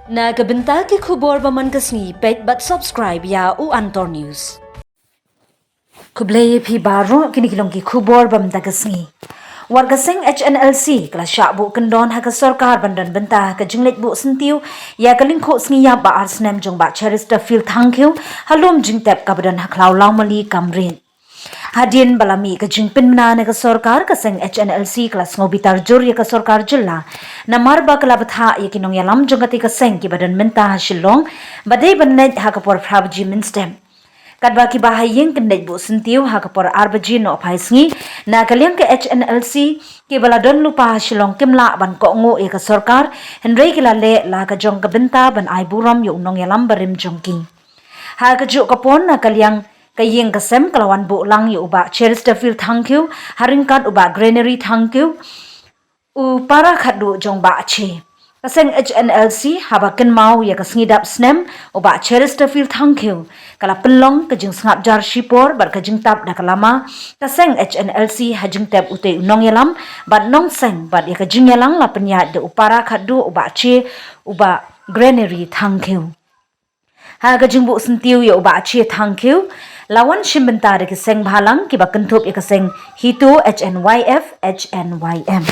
Nagabenta ke kubor baman kasni pet but subscribe ya u Antor News. Kublay pi baro kini kilong ki kubor bam dagasni. Warga sing HNLC kala syabu kendon ha ka sarkar bandan benta ka jinglet bu sentiu ya kalingkho sngi ya ba arsnem jong ba cherista fil thangkyu halom jingtep ka badan haklaw lawmali kamrin. Hadin balami ka jingpin na ka sarkar ka sing HNLC kelas ngobitar jur ya ka sarkar jilla na marba kala batha ya kinong yalam jongati ka sing ki badan menta ha shillong badai bannet ha ka por pravji minstem. Kadba ki bahayeng kendai bu sentiu ha ka por arbaji no phaisngi na kaliang ke HNLC ki baladon lupa shillong kimla ban ko ngo ya ka sarkar henry kila le la ka jong ka benta ban ai buram yu nong yalam barim jongki. Ha ka ju kapon na kaliang kayeng kasem kalawan bu lang yu uba Chesterfield thangkyu haringkat uba granary thangkyu u para khadu jong ba che kaseng HNLC habaken mau ya kasngidap snem uba Chesterfield thangkyu kala pelong kajing sngap jar shipor bar kajing tap da kalama kaseng HNLC hajing tap ute nong yalam bat nong seng bat ya kajing yalang la penya de upara khadu uba che uba granary thangkyu ha kajing bu sentiu ya uba che thangkyu lawan shimbenta de keseng bhalang ki bakentup ya keseng hitu HNYF HNYM.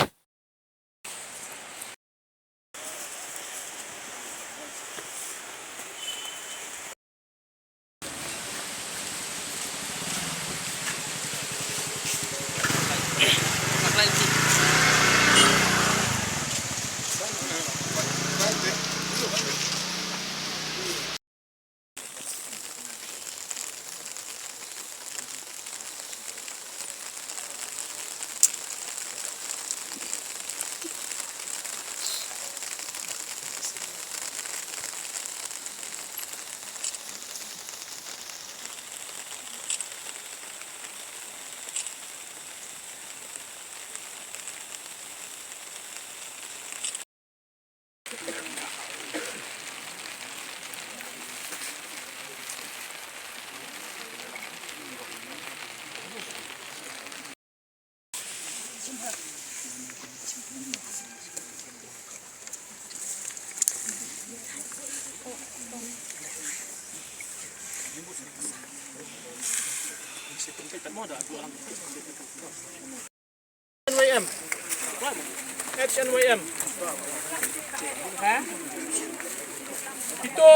HNYM. HNYM. Ha? Itu.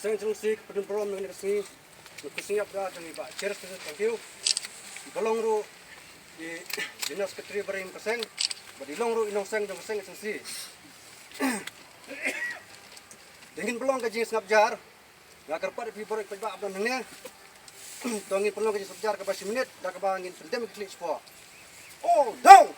Seng sik pedun prom dengan kesini, kesini apa jadi pak cheers thank you. Balong ru di dinas ketri berim keseng, badilong ru inong seng dengan seng sengsi. Dingin pelong kajing snap jar, gak kerpat di borek pejbak abang nengnya. Tongin pelong kajing snap jar ke 10 menit, dah kebangin pendem klik sport. Oh down.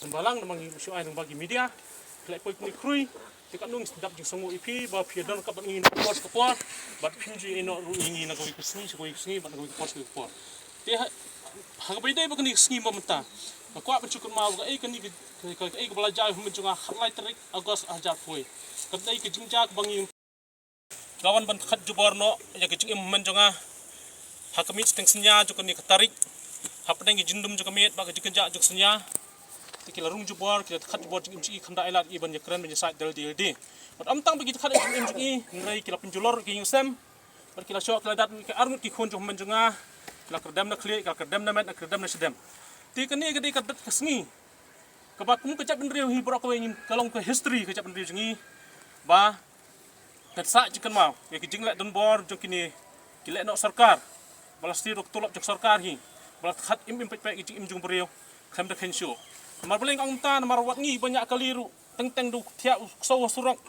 Sembalang namang isu ay ng bagi media, kelai poi kuni krui, tikat nung sedap jeng songo ipi, ba piadon kapan ingin kuas kapor, bat pinji ino ru ingin na gawi kusni, bat gawi kuas kapor. Dia hagapai dai bakani kusni mamenta. Kuat bercukup mau ke kan ke belajar menjunga khatlai tarik Agos ajar pui. Kadai ke jingjak bangi lawan ban khat juborno ya ke jing menjunga hakamit teng senya jukun ni katarik. Hapdeng ke jindum juga mit ba ke jingjak juk senya. Tikila rung jubor kita khat jubor jing imci khanda elat iban ya keren menyesat del di. Bat amtang begitu khat jing imci ngai kila penjulor ke yusem. Bar kila syok kila dat ke armut ki khon jung menjunga. Kila kerdam na kli kila kerdam na met na kerdam na sedem. Ti kani gadi kadat kasngi kabak kum kecap bendriu hi borok ko ingin kalong ke history kecap bendriu jingi ba kat sa jikan mau ya ki jinglek don bor jong kini kilek nok sarkar balas ti rok tolop jok sarkar hi balas khat im pek pek ki im jung beriu kham da khensho mar beleng ang ta mar wat ngi banyak kaliru teng du thia so surok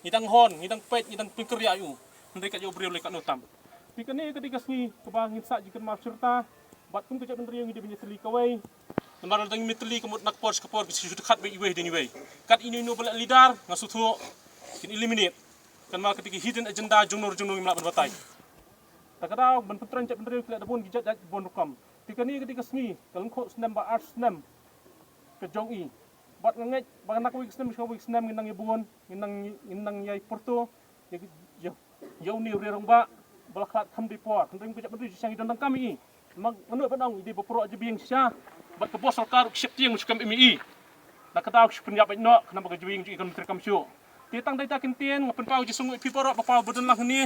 ngidang hon ngidang pet ngidang pikir ya yu ndek ka jo beriu le kat notam ti kani gadi kasngi kabang sa jikan mau serta bat kum kecap bendriu ngi di punya teli kawai Namar dang mitli kemut nak pors kapor kisi sudah kat iwe dini we. Kat ini no bela lidar ngasu thu kin eliminate. Kan ma ketika hidden agenda jungnur imla berbatai. Takada ban putran cak bendri kelak dapun gijat dat bon rukam. Tikani ketika sni kalung kho snem ba art snem ke jong i. Bat nganget ba nak wi snem shawi snem nginang ibun nginang yai porto ya ni rerong ba balakhat kham di por. Kan kecap bendri sang idang kami i. Mag menurut padang di bopro aja biang sia bat ke bos sarkar siap tiang muskam MI nak kata aku penyap no kenapa ke juing ikon menteri kamsyo ti tang dai takin tien ngapen pau ji sungu pi porok ba pau bodan lah ni